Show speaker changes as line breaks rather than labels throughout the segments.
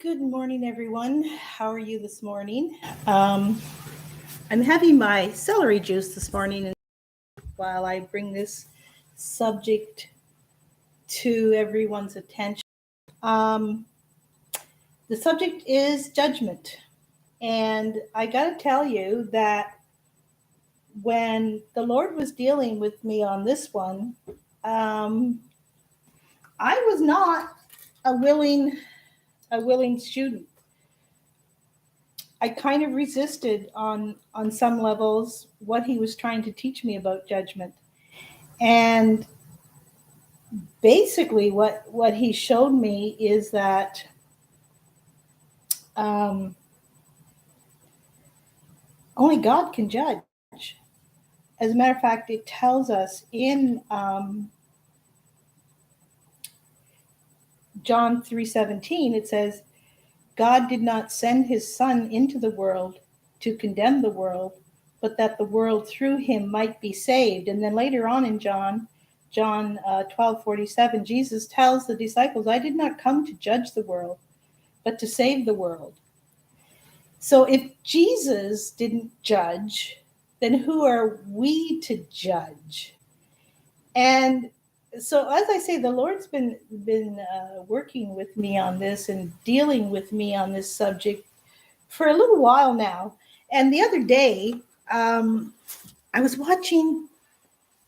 Good morning, everyone. How are you this morning? I'm having my celery juice this morning while I bring this subject to everyone's attention. Um, the subject is judgment. And I got to tell you that when the Lord was dealing with me on this one, um, I was not a willing student. I kind of resisted on some levels what he was trying to teach me about judgment. And basically what he showed me is that um, only God can judge. As a matter of fact, it tells us in John 3:17, it says, God did not send his son into the world to condemn the world, but that the world through him might be saved. And then later on in John 12:47, Jesus tells the disciples, I did not come to judge the world, but to save the world. So if Jesus didn't judge, then who are we to judge? And so, as I say, the Lord's been working with me on this and dealing with me on this subject for a little while now. And the other day, I was watching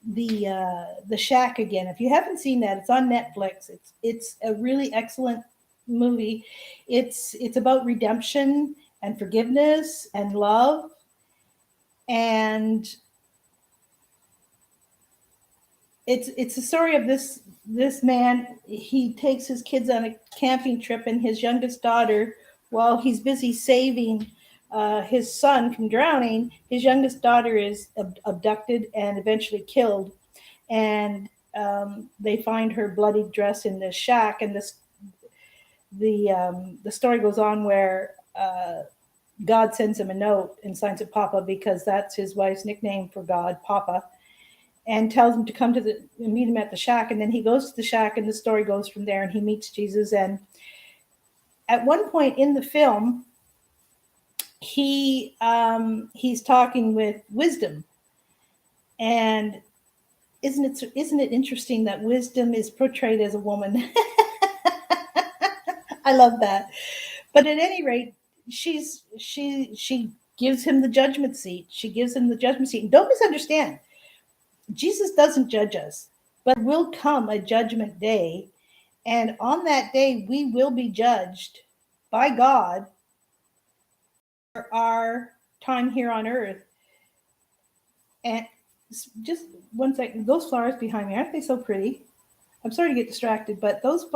the Shack again. If you haven't seen that, it's on Netflix. It's a really excellent movie. It's about redemption and forgiveness and love. And it's a story of this man. He takes his kids on a camping trip, and his youngest daughter, while he's busy saving his son from drowning, his youngest daughter is abducted and eventually killed. And they find her bloody dress in the shack. And the story goes on where God sends him a note and signs it Papa, because that's his wife's nickname for God, Papa, and tells him to come to meet him at the shack. And then he goes to the shack, and the story goes from there, and he meets Jesus. And at one point in the film, he's talking with Wisdom. And isn't it interesting that Wisdom is portrayed as a woman? I love that. But at any rate, she gives him the judgment seat. She gives him the judgment seat. And don't misunderstand. Jesus doesn't judge us, but there will come a judgment day. And on that day, we will be judged by God for our time here on earth. And just one second, those flowers behind me, aren't they so pretty? I'm sorry to get distracted, but those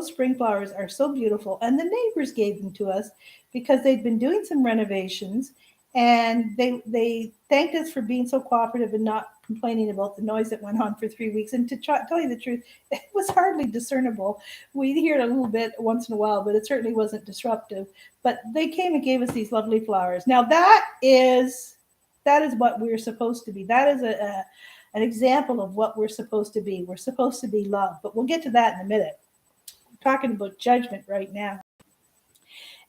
spring flowers are so beautiful. And the neighbors gave them to us because they'd been doing some renovations, and they thanked us for being so cooperative and not complaining about the noise that went on for 3 weeks. And to tell you the truth, it was hardly discernible. We'd hear it a little bit once in a while, but it certainly wasn't disruptive. But they came and gave us these lovely flowers. Now that is what we're supposed to be. That is an example of what we're supposed to be. We're supposed to be love, but we'll get to that in a minute. I'm talking about judgment right now,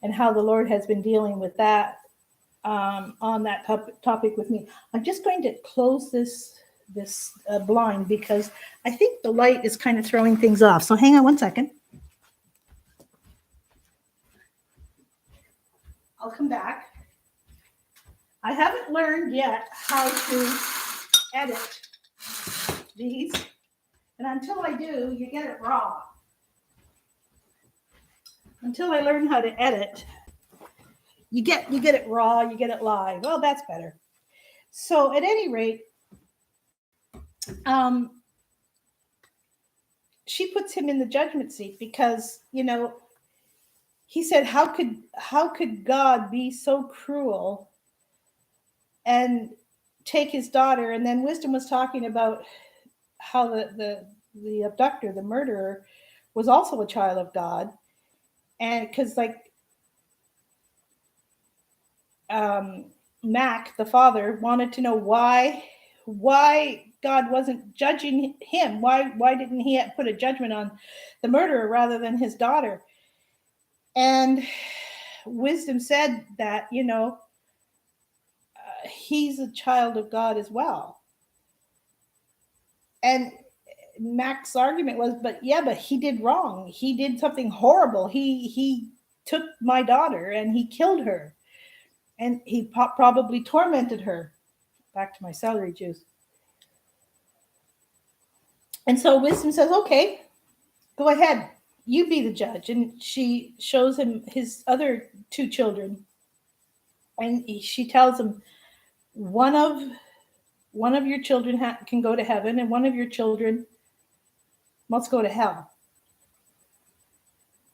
and how the Lord has been dealing with that on that topic with me. I'm just going to close this blind, because I think the light is kind of throwing things off. So hang on one second. I'll come back. I haven't learned yet how to edit these, and until I do, you get it raw. Until I learn how to edit, you get it raw, you get it live. Well, that's better. So at any rate, she puts him in the judgment seat, because he said, how could God be so cruel and take his daughter? And then Wisdom was talking about how the abductor, the murderer, was also a child of God. And because Mac, the father, wanted to know why God wasn't judging him. Why didn't he put a judgment on the murderer rather than his daughter? And Wisdom said that, he's a child of God as well. And Mac's argument was, but he did wrong. He did something horrible. He took my daughter and he killed her. And he probably tormented her. Back to my celery juice. And so Wisdom says, okay, go ahead. You be the judge. And she shows him his other two children. And she tells him, one of your children can go to heaven, and one of your children must go to hell.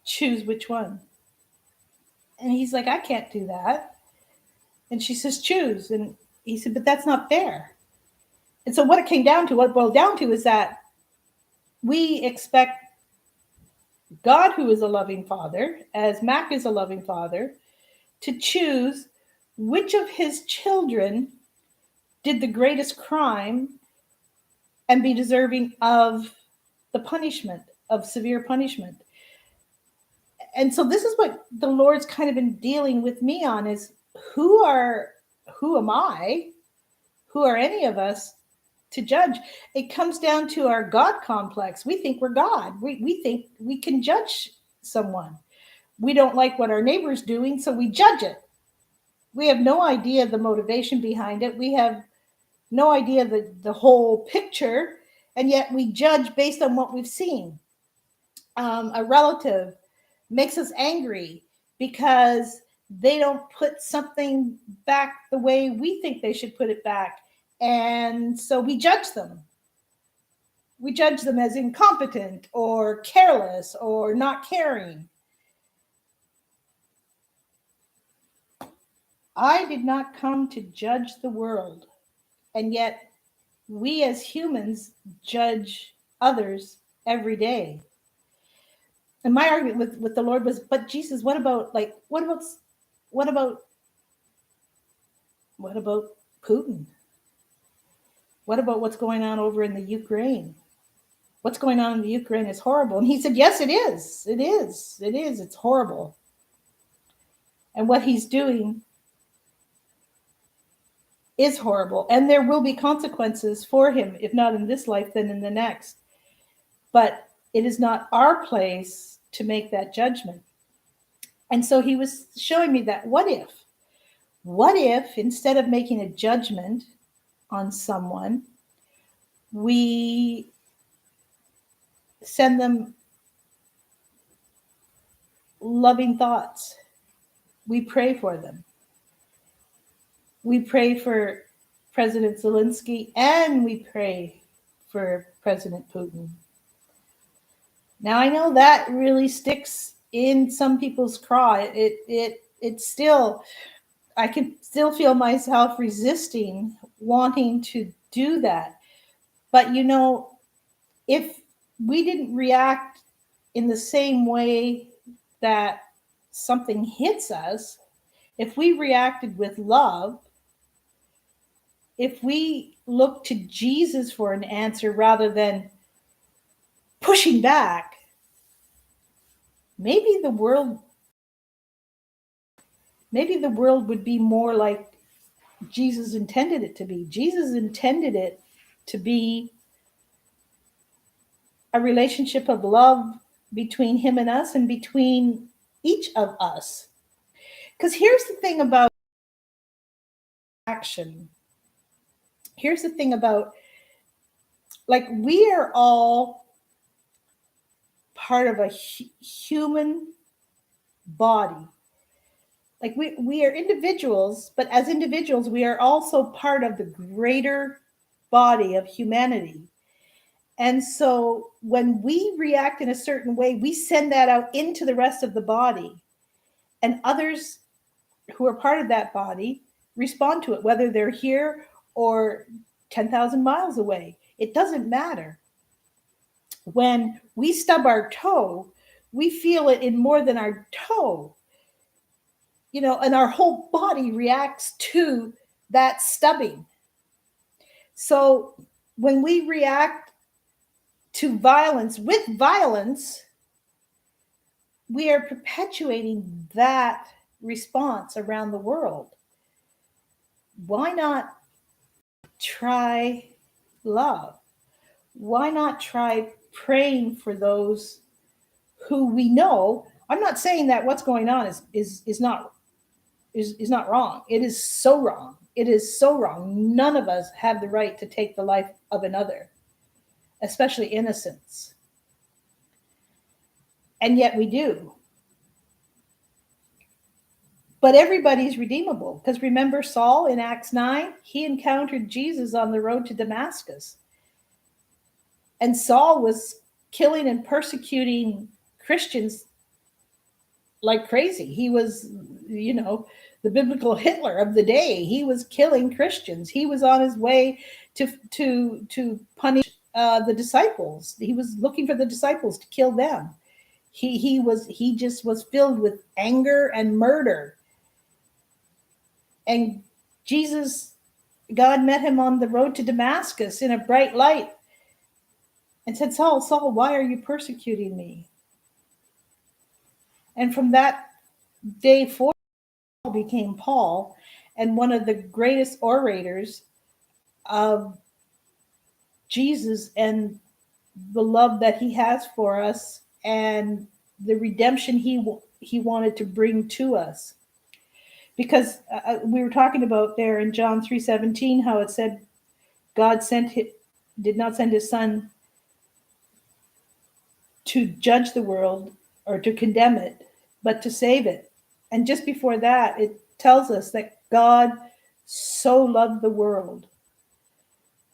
Choose which one. And he's like, I can't do that. And she says, choose. And he said, but that's not fair. And so what it boiled down to is that we expect God, who is a loving father, as Mac is a loving father, to choose which of his children did the greatest crime and be deserving of the punishment, of severe punishment. And so this is what the Lord's kind of been dealing with me on, is who am I? Who are any of us to judge? It comes down to our God complex. We think we're God. We think we can judge someone. We don't like what our neighbor's doing, so we judge it. We have no idea the motivation behind it. We have no idea the whole picture, and yet we judge based on what we've seen. A relative makes us angry because they don't put something back the way we think they should put it back. And so we judge them. We judge them as incompetent or careless or not caring. I did not come to judge the world, and yet we as humans judge others every day. And my argument with the Lord was, but Jesus, what about Putin? What about what's going on over in the Ukraine? What's going on in the Ukraine is horrible. And he said, yes, it is. It is. It is. It's horrible. And what he's doing is horrible. And there will be consequences for him, if not in this life, then in the next. But it is not our place to make that judgment. And so he was showing me that what if instead of making a judgment on someone, we send them loving thoughts. We pray for them. We pray for President Zelensky, and we pray for President Putin. Now, I know that really sticks in some people's craw. It still, I can still feel myself resisting wanting to do that. But if we didn't react in the same way that something hits us, if we reacted with love, if we look to Jesus for an answer rather than pushing back, maybe the world would be more like Jesus intended it to be. Jesus intended it to be a relationship of love between him and us, and between each of us. Because here's the thing about action. Here's the thing about, we are all part of a human body. We are individuals, but as individuals, we are also part of the greater body of humanity. And so when we react in a certain way, we send that out into the rest of the body, and others who are part of that body respond to it, whether they're here or 10,000 miles away. It doesn't matter. When we stub our toe, we feel it in more than our toe, and our whole body reacts to that stubbing. So when we react to violence with violence, we are perpetuating that response around the world. Why not try love? Why not try praying for those who we know? I'm not saying that what's going on is not wrong. It is so wrong. It is so wrong. None of us have the right to take the life of another, especially innocents. And yet we do. But everybody's redeemable. Because remember Saul in Acts 9? He encountered Jesus on the road to Damascus. And Saul was killing and persecuting Christians like crazy. He was, the biblical Hitler of the day. He was killing Christians. He was on his way to punish the disciples. He was looking for the disciples to kill them. He just was filled with anger and murder. And God met him on the road to Damascus in a bright light and said, Saul, Saul, why are you persecuting me? And from that day forward, Paul became Paul, and one of the greatest orators of Jesus and the love that he has for us and the redemption he wanted to bring to us. Because we were talking about there in John 3:17 how it said God did not send his son to judge the world or to condemn it, but to save it. And just before that, it tells us that God so loved the world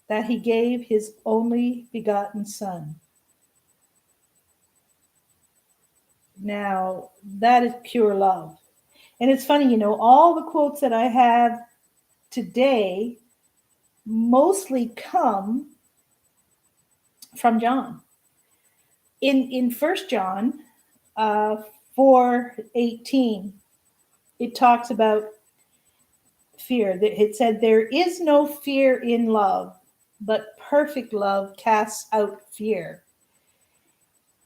that he gave his only begotten son. Now, that is pure love. And it's funny, all the quotes that I have today mostly come from John. In 1 John 4:18, it talks about fear. It said, there is no fear in love, but perfect love casts out fear.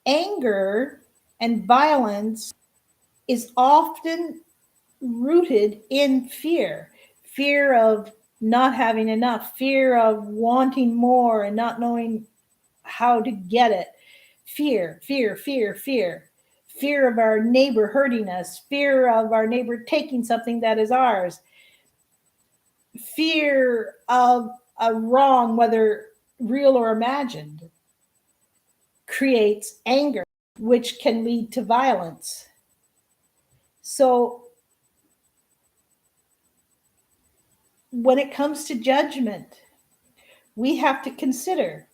Anger and violence is often rooted in fear of not having enough, fear of wanting more and not knowing how to get it, fear of our neighbor hurting us, fear of our neighbor taking something that is ours, fear of a wrong, whether real or imagined, creates anger, which can lead to violence. So when it comes to judgment, we have to consider,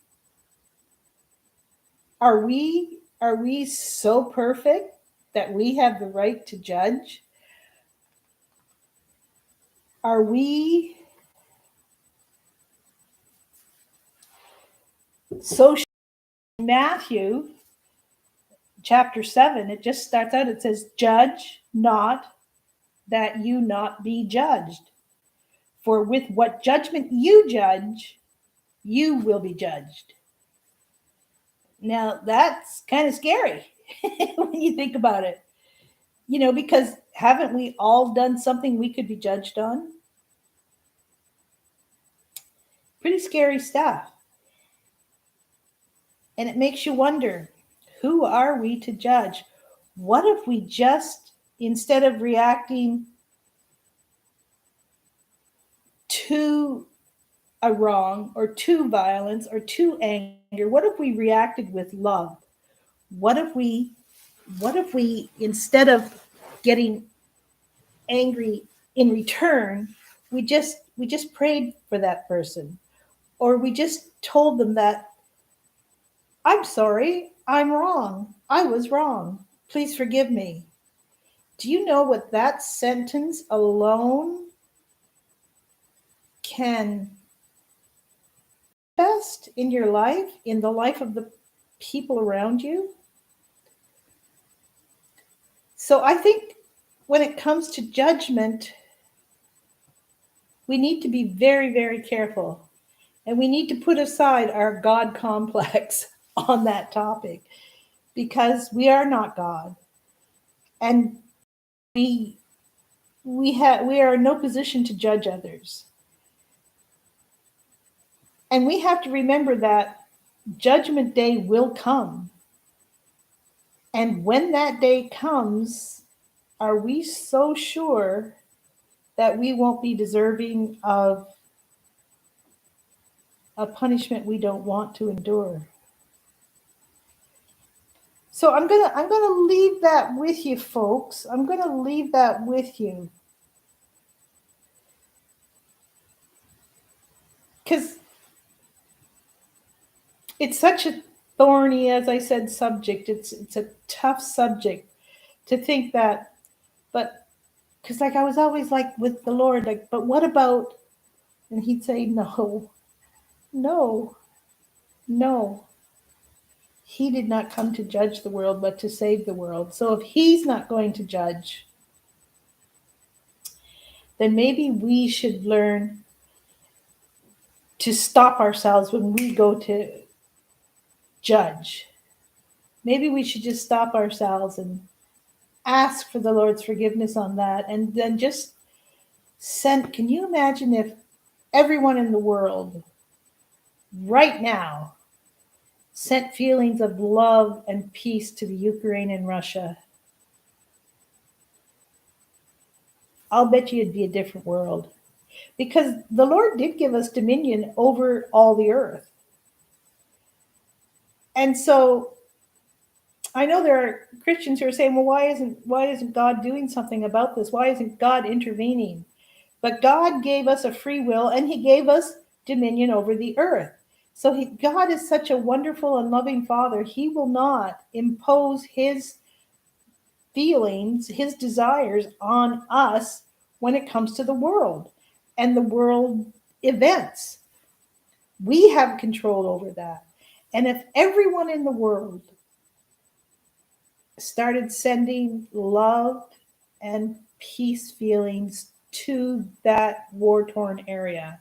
are we so perfect that we have the right to judge? Are we so? Matthew chapter 7, it just starts out, it says, judge not that you not be judged. For with what judgment you judge, you will be judged. Now, that's kind of scary when you think about it. Because haven't we all done something we could be judged on? Pretty scary stuff. And it makes you wonder, who are we to judge? What if we just, instead of reacting to a wrong or to violence or to anger, what if we reacted with love? What if we instead of getting angry in return, we just prayed for that person, or we just told them that, I'm sorry, I'm wrong, I was wrong, please forgive me. Do you know what that sentence alone can best in your life, in the life of the people around you? So I think when it comes to judgment, we need to be very, very careful. And we need to put aside our God complex on that topic, because we are not God. And we are in no position to judge others. And we have to remember that Judgment Day will come. And when that day comes, are we so sure that we won't be deserving of a punishment we don't want to endure? So I'm gonna leave that with you, folks. I'm gonna leave that with you. Because it's such a thorny, as I said, subject. It's a tough subject to think that, but because like I was always like with the Lord, like, but what about? And He'd say, no, no, no. He did not come to judge the world, but to save the world. So if He's not going to judge, then maybe we should learn to stop ourselves when we go to judge. Maybe we should just stop ourselves and ask for the Lord's forgiveness on that, and then just send. Can you imagine if everyone in the world right now sent feelings of love and peace to the Ukraine and Russia? I'll bet you it'd be a different world, because the Lord did give us dominion over all the earth. And so I know there are Christians who are saying, well, why isn't God doing something about this? Why isn't God intervening? But God gave us a free will, and He gave us dominion over the earth. So God is such a wonderful and loving Father. He will not impose His feelings, His desires on us when it comes to the world and the world events. We have control over that. And if everyone in the world started sending love and peace feelings to that war-torn area,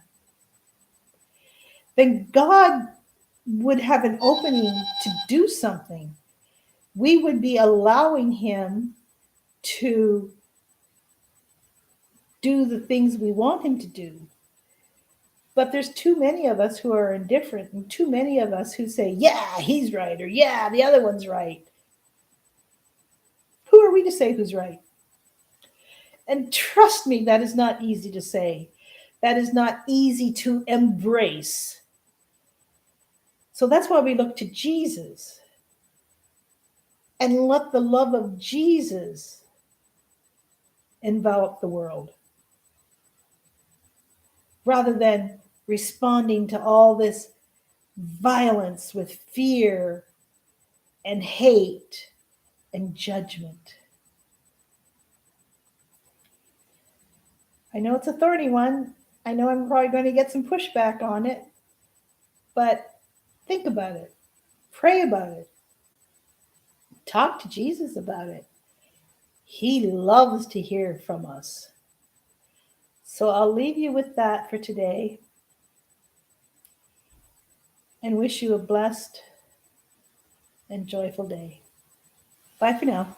then God would have an opening to do something. We would be allowing Him to do the things we want Him to do. But there's too many of us who are indifferent, and too many of us who say, yeah, he's right, or yeah, the other one's right. Who are we to say who's right? And trust me, that is not easy to say. That is not easy to embrace. So that's why we look to Jesus and let the love of Jesus envelop the world, rather than responding to all this violence with fear and hate and judgment. I know it's a thorny one. I know I'm probably going to get some pushback on it, but think about it. Pray about it. Talk to Jesus about it. He loves to hear from us. So I'll leave you with that for today and wish you a blessed and joyful day. Bye for now.